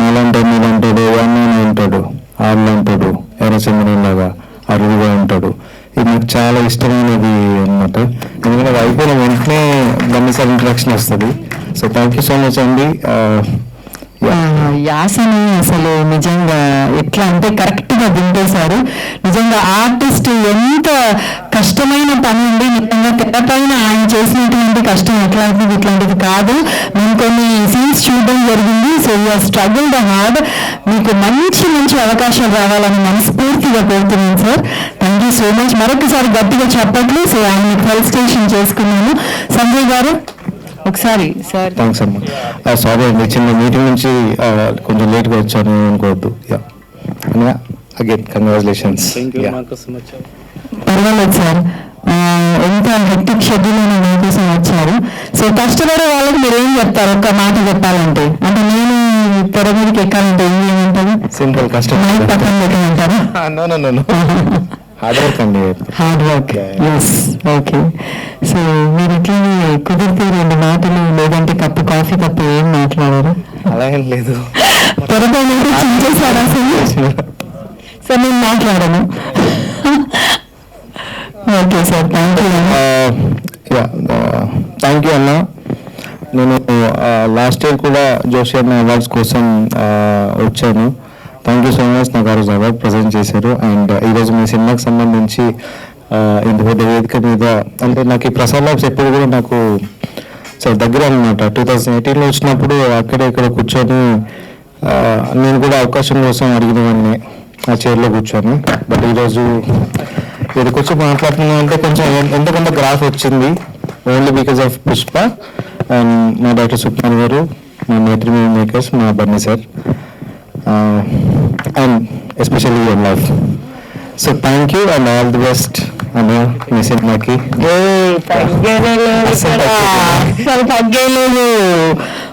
నాలంటే నీళ్ళంటాడు, అన్నీ ఉంటాడు, ఆళ్ళు అంటాడు, ఎర్రచంద్రులాగా అరువుగా ఉంటాడు. ఇది నాకు చాలా ఇష్టమైనది అనమాట. ఎందుకంటే అది అయిపోయిన వెంటనే బన్నిసార్ ఇంట్రడక్షన్ వస్తుంది. So thank you so much అండి. యాసని అసలు నిజంగా ఎట్లా అంటే కరెక్ట్గా దింపేశారు. నిజంగా ఆర్టిస్ట్ ఎంత కష్టమైన పని ఉంది. నిజంగా తెరపైన ఆయన చేసినటువంటి కష్టం ఎట్లాంటిది ఇట్లాంటిది కాదు. మేము కొన్ని సీన్స్ చూడడం జరిగింది. So you struggle the hard. మీకు మంచి మంచి అవకాశాలు రావాలని మనస్ఫూర్తిగా కోరుతున్నాను sir. Thank you so much. మరొకసారి గట్టిగా చెప్పట్లు. సో ఆయన ఫెలిసిటేషన్ చేసుకున్నాను. సంజయ్ గారు ఒకసారి సార్. థ్యాంక్స్ అమ్మా. సారీ అండి, చిన్న మీటింగ్ నుంచి కొంచెం లేట్గా వచ్చాను అనుకోవద్దు. Again congratulations. పర్వాలేదు సార్, ఎంత హెక్టిక్ షెడ్యూల్ మీ కోసం వచ్చారు. సో కష్టపడే వాళ్ళకి మీరు ఏం చెప్తారు? ఒక్క మాట చెప్పాలంటే, అంటే నేను తెర మీదకి ఎక్కాలంటే ఏమంటారు? సింపుల్, కష్టం పక్కన పెట్టమంటారా? హార్డ్ వర్క్ అండి. Hard work, yes. Okay. So మీరు ఇట్లా కుదిరితే 2 మాటలు, లేదంటే కప్పు కాఫీ తప్ప ఏం మాట్లాడారు? అలా ఏం లేదు. త్వరగా చించేశారు అసలు. సార్ నేను మాట్లాడాను. Okay sir, thank you. Thank you అన్న. నేను లాస్ట్ ఇయర్ కూడా జోషి అన్న అవార్డ్స్ కోసం వచ్చాను. Thank you so much. నాకు ఆ రోజు అవార్డ్ ప్రజెంట్ చేశారు. అండ్ ఈరోజు మీ సినిమాకి సంబంధించి ఇంత పెద్ద వేదిక మీద, అంటే నాకు ఈ ప్రసాద్ ల్యాబ్స్ ఎప్పుడు కూడా నాకు చాలా దగ్గర అనమాట. 2018లో వచ్చినప్పుడు అక్కడే ఇక్కడ కూర్చొని నేను కూడా అవకాశం కోసం అడిగినవన్నీ ఆ చైర్లో కూర్చొని. బట్ ఈరోజు ఇది కొంచెం మాట్లాడుతున్నాం అంటే కొంచెం ఎంత కొంత గ్రాఫ్ వచ్చింది, only because of Pushpa and మా డాక్టర్ సుకుమార్ గారు, మా మైత్రి మేకర్స్, మా Bunny sir, and especially your love. So thank you and all the best అన్న మీ సినిమాకి. తగ్గలేదు.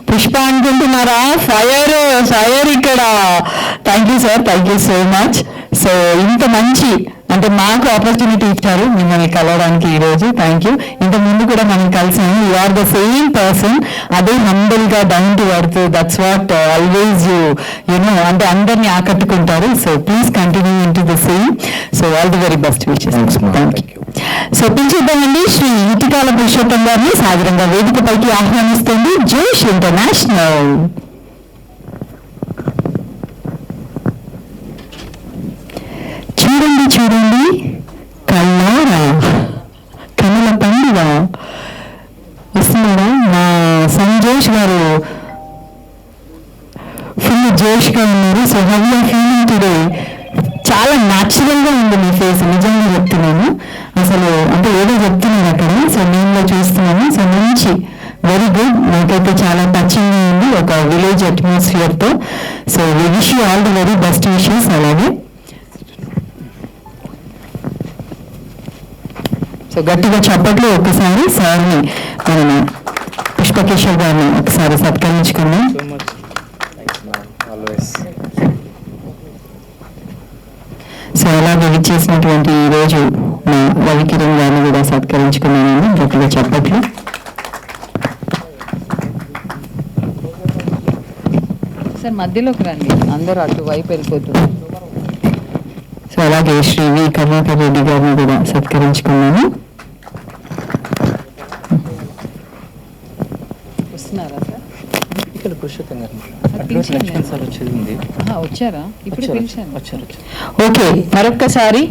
పుష్ప అనుకుంటున్నారా? ఫైర్ ఫైర్ ఇక్కడ. Thank you sir, thank you so much. So ఇంత మంచి, అంటే మాకు ఆపర్చునిటీ ఇచ్చారు మిమ్మల్ని కలవడానికి ఈరోజు. Thank you. ఇంత ముందు కూడా మనం కలిసాము. You are the same person. అదే హంబుల్ గా, down to earth. That's what always you know, అంటే అందరినీ ఆకట్టుకుంటారు. So please continue in to the same. So all the very best wishes. Thank you. So పిలిచిద్దామండి శ్రీ ఇటికాల పురుషోత్తం గారిని సాదరంగా వేదికపైకి ఆహ్వానిస్తుంది జోష్ ఇంటర్నేషనల్. చూడండి చూడండి కళ్ళారా, కనుల పండుగ వస్తున్నారా? మా సంజోష్ గారు ఫుల్ జోష్గా ఉన్నారు. So how you are feeling today? చాలా న్యాచురల్గా ఉంది మీ ఫేస్, నిజంగా చెప్తున్నాను. అసలు అంటే ఏదో చెప్తున్నాను అక్కడ. సో నేను చూస్తున్నాను. సో మంచి, వెరీ గుడ్. నాకైతే చాలా టచింగ్ ఉంది, ఒక విలేజ్ అట్మాస్ఫియర్తో. So we wish you all the very best wishes. అలాగే సో గట్టిగా చప్పట్లు ఒక్కసారి సార్ని, మనం పుష్పకేశ్వర్ గారిని ఒకసారి సత్కరించుకున్నాం. సో అలాగే విచ్చేసినటువంటి ఈరోజు మా రవికిరణ్ గారిని కూడా సత్కరించుకున్నాను. గట్టిగా చప్పట్లు. సార్ మధ్యలోకి రండి, అందరూ అటువైపు వెళ్ళిపోతున్నారు. సో అలాగే శ్రీ వి కరుణాకర్ రెడ్డి గారిని కూడా సత్కరించుకున్నాను. వస్తున్నారా సార్? ఇక్కడ పురుషోత్తం గారు సార్ వచ్చింది. వచ్చారా? ఇప్పుడు పిలిచాను. వచ్చారు. ఓకే, మరొక్కసారి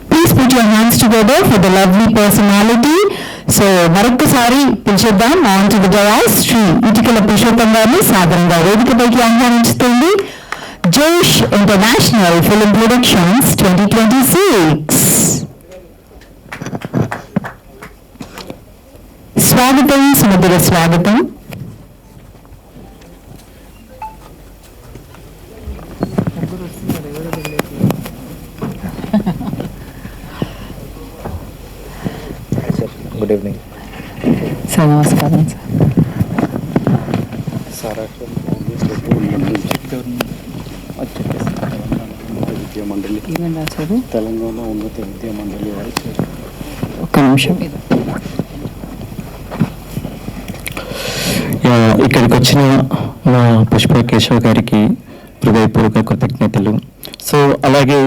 please put your hands together for the lovely personality. So మరొక్కసారి పిలిచేద్దాం. On to the dais Shri Itikala Purushottam గారిని సాధారణంగా వేదికపైకి ఆహ్వానిస్తుంది. జోష్ ఇంటర్నేషనల్ ఫిల్మ్ ప్రొడక్షన్స్ 2026. స్వాగతం, సుమధుర స్వాగతం. Good evening sir. నమస్కారం సార్. విద్యా మండలి, తెలంగాణ ఉన్నత విద్యా మండలి వారు. ఒక్క నిమిషం. ఇక్కడికి వచ్చిన మా పుష్ప కేశవ్ గారికి హృదయపూర్వక కృతజ్ఞతలు. సో అలాగే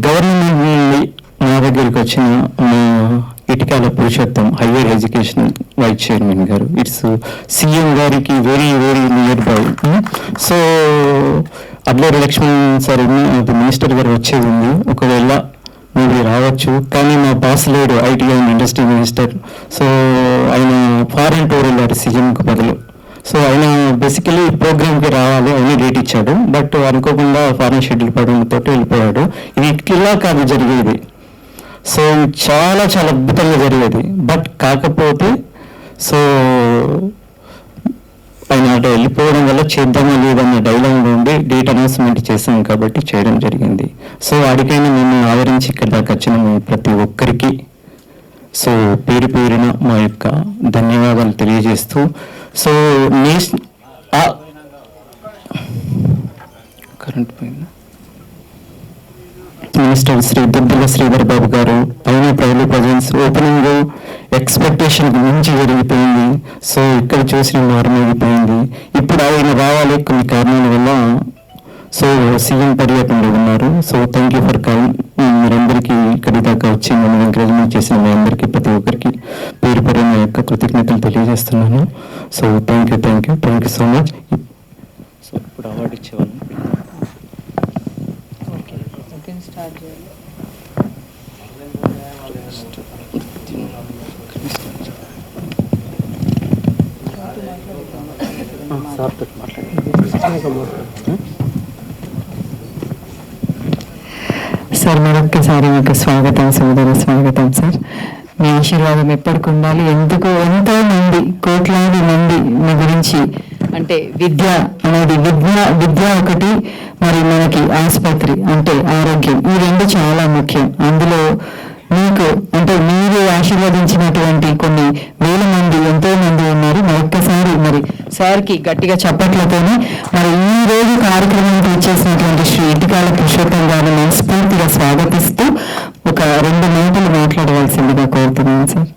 గవర్నమెంట్ నుండి మా దగ్గరికి వచ్చిన మా Itikala Purushottam higher education vice chairman గారు, ఇట్స్ సీఎం గారికి very very near by. So Adluri Lakshman sir minister గారు వచ్చేది ఉంది, ఒకవేళ మీరు రావచ్చు, కానీ మా బాస్ లేడు, IT and industry minister. So ఆయన ఫారెన్ టూర్ వెళ్ళారు సీఎంకి బదులు. సో ఆయన బేసికలీ ప్రోగ్రామ్కి రావాలి ఆయన డేట్ ఇచ్చాడు, బట్ అనుకోకుండా ఫారెన్ షెడ్యూల్ పడడంతో వెళ్ళిపోయాడు. ఇది ఇలా కాదు జరిగేది, సో చాలా చాలా అద్భుతంగా జరిగేది. బట్ కాకపోతే సో ఆయన అటు వెళ్ళిపోవడం వల్ల చేద్దామా లేదన్న డైలాగ్ నుండి డేట్ అనౌన్స్మెంట్ చేశాం కాబట్టి చేయడం జరిగింది. సో అడిగైనా మేము ఆదరించి ఇక్కడ దాకా వచ్చిన ప్రతి ఒక్కరికి సో పేరు పేరున మా యొక్క ధన్యవాదాలు తెలియజేస్తూ, సో కరెంట్ పోయింది. మినిస్టర్ శ్రీ దుద్దుల శ్రీధర్ బాబు గారు పైన ప్రైవేట్ ప్రజెన్స్ ఓపెనింగ్ ఎక్స్పెక్టేషన్ మించి జరిగిపోయింది. సో ఇక్కడ చూసిన మారుమోగిపోయింది. ఇప్పుడు ఆయన రావాలి కొన్ని కారణాల వల్ల. సో సీఎం పర్యటనలో ఉన్నారు. So thank you for coming. మీరందరికీ ఇక్కడి దాకా వచ్చి మనం ఎంకరేజ్మెంట్ చేసిన మీ అందరికీ ప్రతి ఒక్కరికి పేరు పేరు నా యొక్క కృతజ్ఞతలు తెలియజేస్తున్నాను. So thank you so much. So ఇప్పుడు అవార్డు ఇచ్చేవాళ్ళం. స్టార్ట్ చేయాలి. సార్ మరొక్కసారి మీకు స్వాగతం, సోదర స్వాగతం సార్. మీ ఆశీర్వాదం ఎప్పటికి ఉండాలి. ఎంతో మంది కోట్లాది మంది మీ గురించి అంటే విద్య అనేది విద్య ఒకటి, మరి మనకి ఆసుపత్రి అంటే ఆరోగ్యం, ఈ రెండు చాలా ముఖ్యం. అందులో మీకు అంటే మీరు ఆశీర్వదించినటువంటి కొన్ని వేల మంది ఎంతో మంది ఉన్నారు. మరొక్కసారి మరి సార్కి గట్టిగా చప్పట్లతోని మరి ఈ రోజు కార్యక్రమానికి వచ్చేసినటువంటి శ్రీ ఇటికాల పురుషోత్తం గారిని మనస్ఫూర్తిగా స్వాగతిస్తూ ఒక 2 మాటలు మాట్లాడవలసిందిగా కోరుతున్నాను సార్.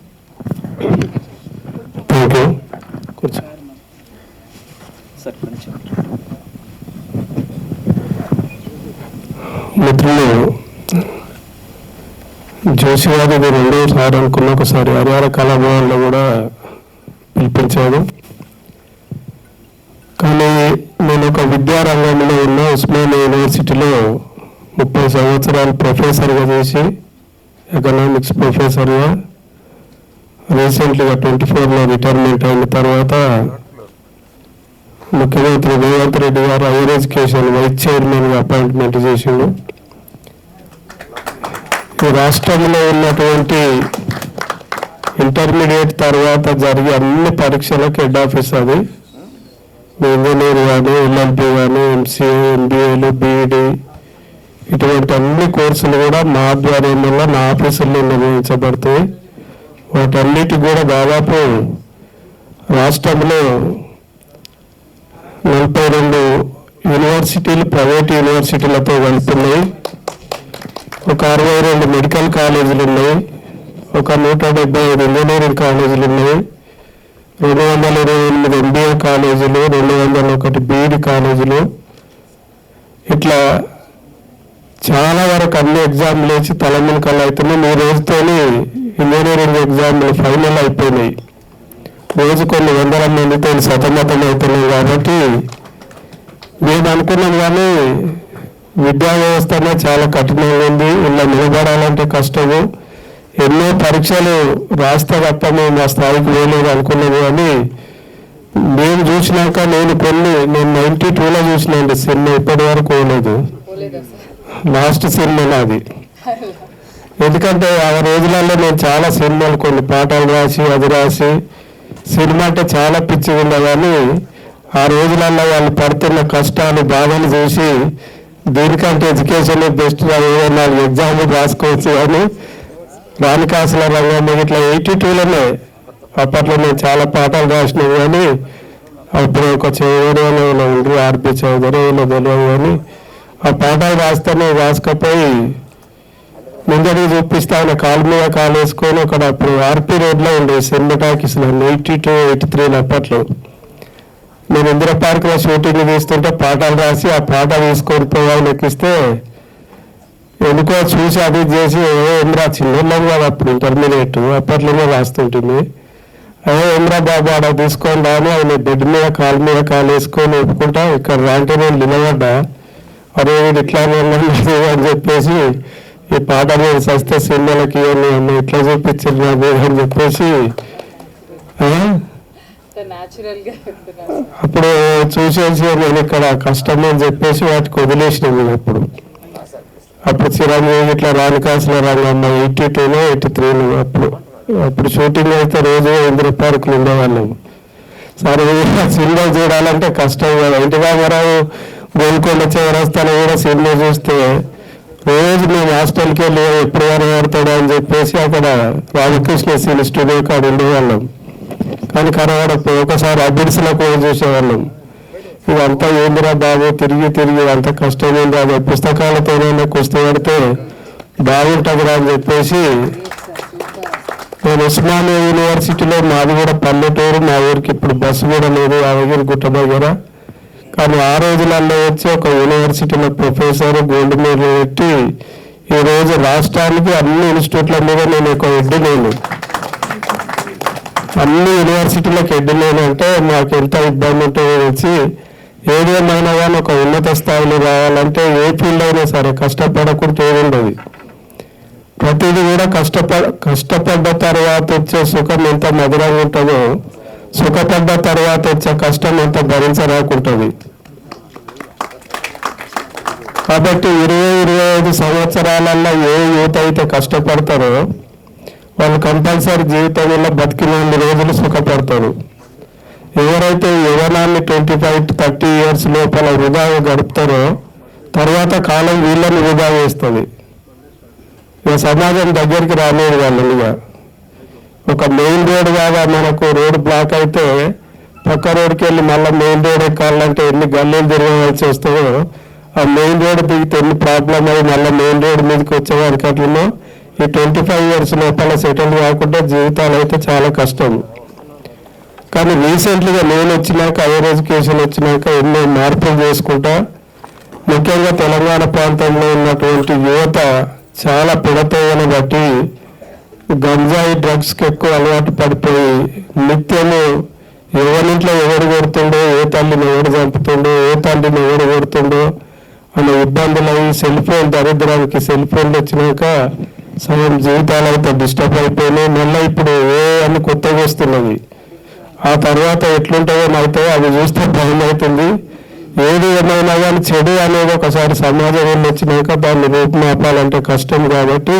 Thank you. మిత్రులు, జోషివాది 2సారి అనుకున్న, ఒకసారి హరిహర కళాభవన్లో కూడా పిలిపించాడు. కానీ నేను ఒక విద్యారంగంలో ఉన్న ఉస్మానియా యూనివర్సిటీలో 30 సంవత్సరాలు ప్రొఫెసర్గా చేసి, ఎకనామిక్స్ ప్రొఫెసర్గా రీసెంట్లీగా 24లో రిటైర్మెంట్ అయిన తర్వాత ముఖ్యమంత్రి రేవంత్ రెడ్డి గారు హైయర్ ఎడ్యుకేషన్ వైస్ చైర్మన్గా అపాయింట్మెంట్ చేసిండు. ఈ రాష్ట్రంలో ఉన్నటువంటి ఇంటర్మీడియట్ తర్వాత జరిగే అన్ని పరీక్షలకు హెడ్ ఆఫీస్ అది. ఇంజనీర్ కానీ, ఎల్ఎల్బి కానీ, ఎంసీఏ, ఎంబీఏలు, బీఈడి ఇటువంటి అన్ని కోర్సులు కూడా మా ఆధ్వర్యంలో నా ఆఫీసుల్లో నిర్వహించబడతాయి. వాటన్నిటి కూడా దాదాపు రాష్ట్రంలో 42 యూనివర్సిటీలు ప్రైవేట్ యూనివర్సిటీలతో వెళ్తున్నాయి. ఒక 62 మెడికల్ కాలేజీలు ఉన్నాయి, ఒక 175 ఇంజనీరింగ్ కాలేజీలు ఉన్నాయి, 228 ఎంబీఏ కాలేజీలు, 201 బీఈడి కాలేజీలు, ఇట్లా చాలా వరకు అన్ని ఎగ్జామ్లు వేసి తలమునకలు అవుతున్నాయి. ఈ రోజుతోని ఇంజనీరింగ్ ఎగ్జామ్లు ఫైనల్ అయిపోయినాయి. రోజు కొన్ని 100 మందితో సతమతం అవుతున్నాయి. కాబట్టి మేము అనుకున్నాం కానీ విద్యా వ్యవస్థనే చాలా కఠినంగా ఉంది. ఇలా నిలబడాలంటే కష్టము. ఎన్నో పరీక్షలు రాస్తే తప్ప మేము ఆ స్థాయికి వేయలేదు అనుకున్నాము. కానీ మేము చూసినాక నేను 92లో చూసినాండి సినిమా, ఇప్పటి వరకు పోలేదు. లాస్ట్ సినిమా నాది. ఎందుకంటే ఆ రోజులలో నేను చాలా సినిమాలు కొన్ని పాటలు రాసి అది రాసి సినిమా అంటే చాలా పిచ్చి ఉంది. కానీ ఆ రోజులలో వాళ్ళు పడుతున్న కష్టాలు బాధలు చూసి దీనికంటే ఎడ్యుకేషన్ బెస్ట్ 24 ఎగ్జామ్లు రాసుకోవచ్చు. కానీ రాణికాసుల రంగం ఇట్లా 82లోనే అప్పట్లో నేను చాలా పాటలు రాసినాను. కానీ అప్పుడు ఒక చౌదరిలో ఉండ్రి ఆర్పి చౌదరిలో తెలియదు. కానీ ఆ పాటలు రాస్తేనే రాసుకపోయి ముందరికి చూపిస్తా ఆయన కాలు మీద కాలు వేసుకొని అక్కడ అప్పుడు ఆర్పి రోడ్లో ఉండే సినిమా టాకీస్ 82, 83 అప్పట్లో నేను ఇందిరా పార్క్లో షూటింగ్ తీస్తుంటే పాటలు రాసి ఆ పాట తీసుకొని పోవాలని ఎక్కిస్తే ఎందుకో చూసి అది చేసి ఏమ్రా చిన్నోళ్ళం కదా అప్పుడు ఇంటర్మీడియట్ అప్పట్లోనే రాస్తుంటుంది. ఏమ్రా బాబు ఆడ తీసుకొని రాని ఆయన బెడ్ మీద కాలు వేసుకొని ఒప్పుకుంటా ఇక్కడ రాంటే నేను నిలబడ్డా. అరే వీడు ఇట్లా అని చెప్పేసి ఈ పాట నేను సస్తే సినిమాలకి ఇట్లా చూపించారు అని చెప్పేసి అప్పుడు చూసేసి నేను ఇక్కడ కష్టం అని చెప్పేసి వాటికి వదిలేసినాము. అప్పుడు చిరంజీవి ఇట్లా రానికాసుల రంగమ్మ 82 83 అప్పుడు షూటింగ్ అయితే రోజు ఇందిరా పార్కులు ఉండేవాళ్ళం. సరే సినిమా చూడాలంటే కష్టం కదా. ఇంటి రామారావు గోల్కొండ చివరస్తాను కూడా సినిమా చూస్తే రోజు మేము హాస్టల్కి వెళ్ళి ఎప్పుడు కనబడతాడు అని చెప్పేసి అక్కడ రామకృష్ణ సినీ స్టూడియో కాడ ఉండేవాళ్ళం. కానీ కనబడకపోయి ఒకసారి అభిడ్స్లో కూడా చూసేవాళ్ళం. ఇదంతా ఏందిరా బాబు తిరిగి అంత కష్టం ఏంది, అది పుస్తకాలతోనే కుస్తీ పడితే బాగుంటుందిరా అని చెప్పేసి నేను ఉస్మానియా యూనివర్సిటీలో మాది కూడా పల్లెటూరు, మా ఊరికి ఇప్పుడు బస్సు కూడా లేదు యాదగిరిగుట్ట దగ్గర. కానీ ఆ రోజులలో వచ్చి ఒక యూనివర్సిటీలో ప్రొఫెసర్ గోల్డ్ మెడల్ పెట్టి ఈరోజు రాష్ట్రానికి అన్ని ఇన్స్టిట్యూట్ల మీద నేను ఒక హెడ్ లేను, అన్ని యూనివర్సిటీలకు హెడ్ లేనంటే మాకు ఎంత ఇబ్బంది ఉంటుందో వచ్చి ఏదేమైనా కానీ ఒక ఉన్నత స్థాయిలో రావాలంటే ఏ ఫీల్డ్ అయినా సరే కష్టపడకుండా ఏముండదు. ప్రతిదీ కూడా కష్టపడ్డ తర్వాత వచ్చే సుఖం ఎంత మధురంగా ఉంటుందో సుఖపడ్డ తర్వాత వచ్చే కష్టం ఎంత భరించరాకుంటుంది. కాబట్టి 20-25 సంవత్సరాలలో ఏ యూత్ అయితే కష్టపడతారో వాళ్ళు కంపల్సరీ జీవితంలో బతికిన రోజులు సుఖపడతారు. ఎవరైతే యవ్వనాన్ని 25-30 ఇయర్స్ లోపల వృధాగా గడుపుతారో తర్వాత కాలం వీళ్ళని వృధా చేస్తుంది. ఇక సమాజం దగ్గరికి రాలేదు వాళ్ళనిగా. ఒక మెయిన్ రోడ్ కాగా మనకు రోడ్ బ్లాక్ అయితే పక్క రోడ్కి వెళ్ళి మళ్ళీ మెయిన్ రోడ్ ఎక్కాలంటే ఎన్ని గల్లీలు తిరగవలసి వస్తుందో ఆ మెయిన్ రోడ్ దిగితే ఎన్ని ప్రాబ్లం అయ్యి మళ్ళీ మెయిన్ రోడ్ మీదకి వచ్చేవారికి అట్లనో ఈ 25 ఇయర్స్ లోపల సెటిల్ కాకుండా జీవితాలు అయితే చాలా కష్టం. కానీ రీసెంట్లీగా నేను వచ్చినాక హైయర్ ఎడ్యుకేషన్ వచ్చినాక ఎన్నో మార్పులు చేసుకుంటా ముఖ్యంగా తెలంగాణ ప్రాంతంలో ఉన్నటువంటి యువత చాలా పిడతేయని బట్టి గంజాయి డ్రగ్స్కి ఎక్కువ అలవాటు పడిపోయి నిత్యము ఎవరింట్లో ఎవరు కొడుతుండో, ఏ తల్లిని ఎవరు చంపుతుండో, ఏ తల్లిని ఎవరు కొడుతుండో అనే ఇబ్బందులు అవి సెల్ ఫోన్ దరిద్రానికి సెల్ ఫోన్లు వచ్చినాక సగం జీవితాలు అయితే డిస్టర్బ్ అయిపోయినాయి. మళ్ళీ ఇప్పుడు అన్ని కొత్తగా వస్తున్నవి. ఆ తర్వాత ఎట్లుంటాయో అయితే అది చూస్తే భయం అవుతుంది. ఏది ఏమైనా కానీ చెడు అనేది ఒకసారి సమాజంలో వచ్చినాక దాన్ని రూపుమాపాలంటే కష్టం. కాబట్టి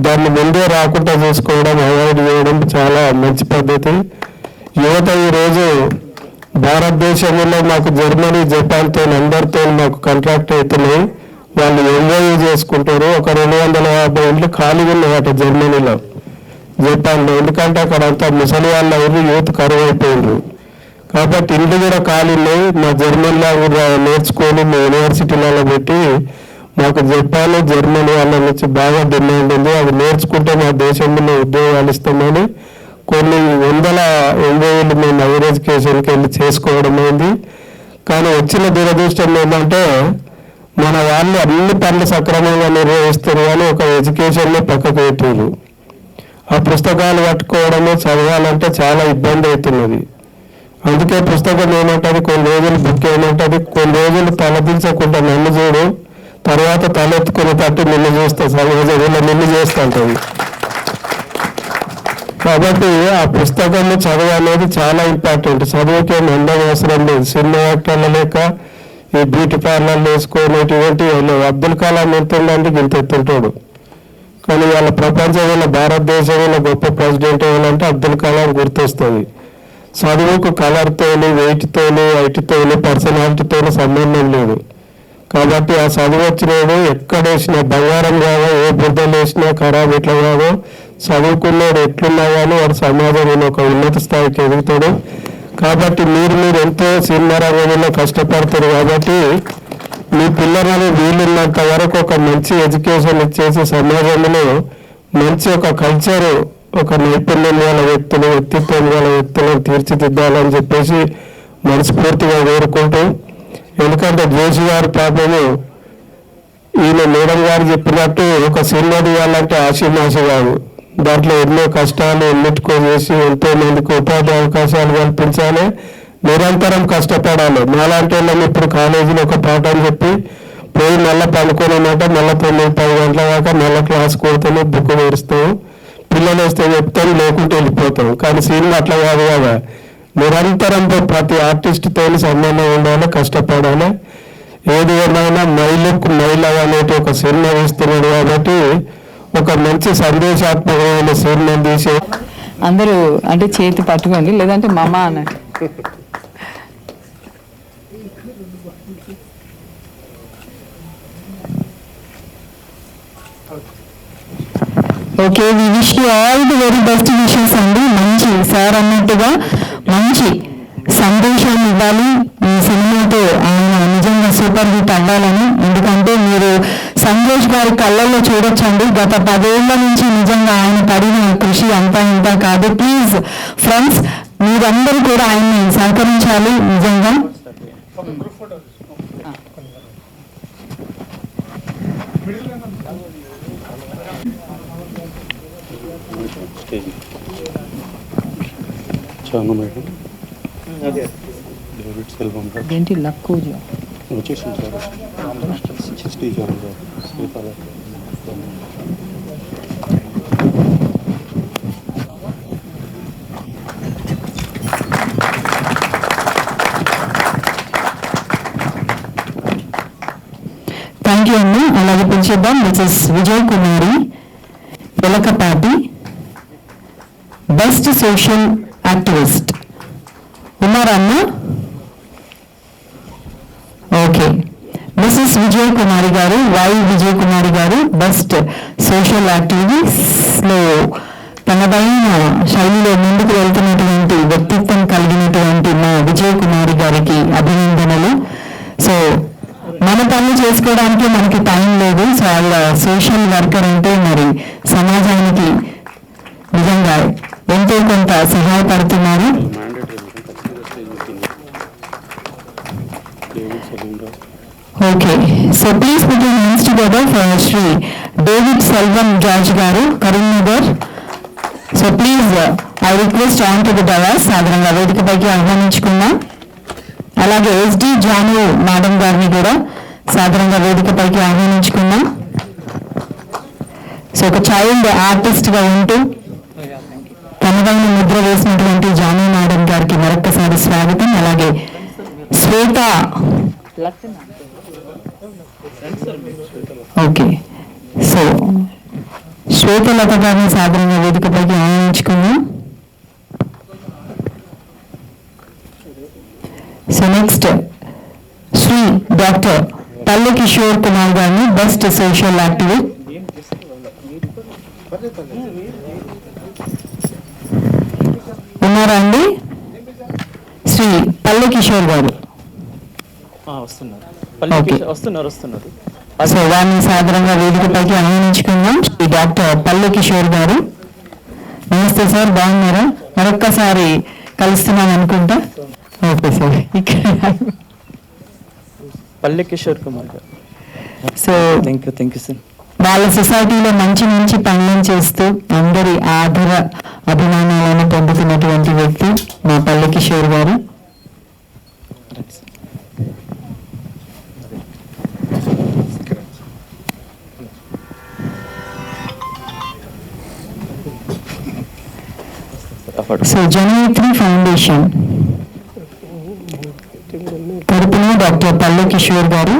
దాన్ని ముందే రాకుండా చూసుకోవడం, అవాయిడ్ చేయడం చాలా మంచి పద్ధతి. యువత ఈరోజు భారతదేశంలో మాకు జర్మనీ, జపాన్తో అందరితో మాకు కాంట్రాక్ట్ అవుతున్నాయి. వాళ్ళు ఎంజాయ్ చేసుకుంటారు. ఒక 250 ఇండ్లు ఖాళీగా ఉన్నాయట జర్మనీలో, జపాన్లో. ఎందుకంటే అక్కడ అంతా ముసలి వాళ్ళ ఊరు యూత్ కరువు అయిపోయిండ్రు. కాబట్టి ఇండ్లు కూడా ఖాళీ ఉన్నాయి. మా జర్మనీలో నేర్చుకొని మా యూనివర్సిటీలలో పెట్టి మాకు జపాన్, జర్మనీ వాళ్ళ నుంచి బాగా డిమాండ్ ఉంది. అది నేర్చుకుంటే మా దేశంలో ఉద్యోగాలు ఇస్తామని కొన్ని వందల ఎంబీఏలు మేము హైయర్ ఎడ్యుకేషన్కి వెళ్ళి చేసుకోవడం అయింది. కానీ వచ్చిన దురదృష్టం ఏంటంటే మన వాళ్ళు అన్ని పనులు సక్రమంగా నిర్వహిస్తారు కానీ ఒక ఎడ్యుకేషన్లో పక్కకు పెట్టారు. ఆ పుస్తకాలు పట్టుకోవడము చదవాలంటే చాలా ఇబ్బంది అవుతున్నది. అందుకే పుస్తకం ఏమంటుంది, కొన్ని రోజులు బుక్ ఏమంటుంది, కొన్ని రోజులు తలదించకుండా నన్ను చూడు, తర్వాత తలెత్తుకుని తట్టు నిన్ను చూస్తా, సమాజంలో నిన్ను చేస్తుంటుంది. కాబట్టి ఆ పుస్తకాన్ని చదవాలనేది చాలా ఇంపార్టెంట్. చదువుకే అందం అవసరం లేదు. సినిమా యాక్టర్ల లేక ఈ బ్యూటీ పార్లర్లు వేసుకునేటువంటి అబ్దుల్ కలాం ఎంతుందంటే ఇంత ఎత్తుంటాడు. కానీ వాళ్ళ ప్రపంచంలో భారతదేశంలో గొప్ప ప్రెసిడెంట్ ఎవరంటే అబ్దుల్ కలాం గుర్తొస్తుంది. చదువుకు కలర్తోని, వెయిట్తోని, హైట్తోని, పర్సనాలిటీతోని సంబంధం లేదు. కాబట్టి ఆ చదువు వచ్చినాడు ఎక్కడ వేసినా బంగారం కాదో, ఏ బుద్ధలు వేసినా ఖరాబ్ ఎట్లా కాదో, చదువుకున్నాడు ఎట్లున్నా కానీ వాడు సమాజంలో ఒక ఉన్నత స్థాయికి ఎదుగుతాడు. కాబట్టి మీరు ఎంతో సినిమా రంగంలో కష్టపడతారు. కాబట్టి మీ పిల్లలను వీలున్నంత వరకు ఒక మంచి ఎడ్యుకేషన్ ఇచ్చేసి సమాజంలో మంచి ఒక కల్చరు, ఒక నైపుణ్యం గల వ్యక్తులు, వ్యక్తిత్వం గల వ్యక్తులను తీర్చిదిద్దాలని చెప్పేసి మనస్ఫూర్తిగా కోరుకుంటూ, ఎందుకంటే జోషి గారి పాపము ఈయన మేడం గారు చెప్పినట్టు ఒక సినిమా తీయాలంటే ఆశీమాశ కాదు. దాంట్లో ఎన్నో కష్టాలు ఎన్నిటికోసి ఎంతో మందికి ఉపాధి అవకాశాలు కల్పించాలి, నిరంతరం కష్టపడాలి. మాలాంటి వాళ్ళని ఇప్పుడు కాలేజీలో ఒక పాఠం చెప్పి పోయి మళ్ళీ పనుకోనమాట, మళ్ళీ 9-10 గంటల దాకా మళ్ళీ క్లాస్ కొడతాము, బుక్ తెరుస్తాము, పిల్లలు వస్తే చెప్తాం, లేకుంటే వెళ్ళిపోతాం. కానీ సినిమా అట్లా కాదు కదా, నిరంతరం ప్రతి ఆర్టిస్ట్తో సంబంధం ఉండాలి, కష్టపడాలి. ఏది ఏమైనా మైలుకు మైలు అనేది ఒక సినిమా తీస్తున్నాడు కాబట్టి ఒక మంచి సందేశాత్మకమైన సినిమా తీసే అందరూ అంటే చేతి పట్టుకోండి, లేదంటే మమ అన్నట్టు. Okay, we wish you all the very best wishes అండి. మంచి సార్ అన్నట్టుగా మంచి సందేశాన్ని ఇవ్వాలి ఈ సినిమాతో, ఆయన నిజంగా సూపర్ హిట్ అవ్వాలని. ఎందుకంటే మీరు సంతోష్ గారి కళ్ళల్లో చూడొచ్చండి, గత 10 ఏళ్ల నుంచి నిజంగా ఆయన పడిన కృషి అంతా ఇంత కాదు. ప్లీజ్ ఫ్రెండ్స్, మీరందరూ కూడా ఆయన్ని సహకరించాలి నిజంగా. చాను మేడం, డేవిడ్ సెల్వం గారు ఏంటి లక్కూజు వచ్చేసింది sir, speaker Sripada. Thank you అండి. అలాగే పిలిచేద్దాం మిసెస్ విజయ్ కుమారి వెలకపాటి, బెస్ట్ సోషల్ యాక్టివిస్ట్. ఉన్నారా అన్న? ఓకే, మిసెస్ విజయ్ కుమారి గారు, విజయ్ కుమారి గారు బెస్ట్ సోషల్ యాక్టివిస్ట్లో తనదైన శైలిలో ముందుకు వెళ్తున్నటువంటి వ్యక్తిత్వం కలిగినటువంటి మా విజయ్ కుమారి గారికి అభినందనలు. సో మన పనులు చేసుకోవడానికి మనకి టైం లేదు. సో వాళ్ళ సోషల్ వర్కర్ అంటే మరి సమాజానికి నిజంగా ఎంతో కొంత సహాయపడుతున్నారు. Okay, so please put your hands together for Shri David Selvam George garu, Karimnagar. So please I request on to the dais, సాధారణంగా వేదికపైకి ఆహ్వానించుకున్నాం. అలాగే ఎస్డి జాను మేడం గారిని కూడా సాధారణంగా వేదికపైకి ఆహ్వానించుకున్నాం. సో ఒక చైల్డ్ ఆర్టిస్ట్గా ఉంటూ తనదైన ముద్ర వేసినటువంటి జాను మేడం గారికి మరొక్కసారి స్వాగతం. అలాగే శ్వేత, ఓకే, సో శ్వేతలత గారిని సాధారణంగా వేదికపైకి ఆహ్వానించుకున్నాం. సో నెక్స్ట్ శ్రీ డాక్టర్ పల్లె కిషోర్ కుమార్ గారిని బెస్ట్ సోషల్ యాక్టివిస్ట్. ఉన్నారా అండి? శ్రీ పల్లె కిషోర్ గారు వస్తున్నారు. సో వారిని సాధారణంగా వేదికపైకి ఆహ్వానించుకుందాం. శ్రీ డాక్టర్ పల్లె కిషోర్ గారు. నమస్తే సార్, బాగున్నారా? మరొక్కసారి కలుస్తున్నాం అనుకుంటా. ఓకే సార్, ఇక్కడ పల్లె కిషోర్ కుమార్ గారు. So thank you sir. వాళ్ళ సొసైటీలో మంచి మంచి పనులను చేస్తూ అందరి ఆదర అభిమానాలను పొందుతున్నటువంటి వ్యక్తి మా పల్లె కిషోర్ గారు. సో జనయిత్రి ఫౌండేషన్ తరపున డాక్టర్ పల్లె కిషోర్ గారు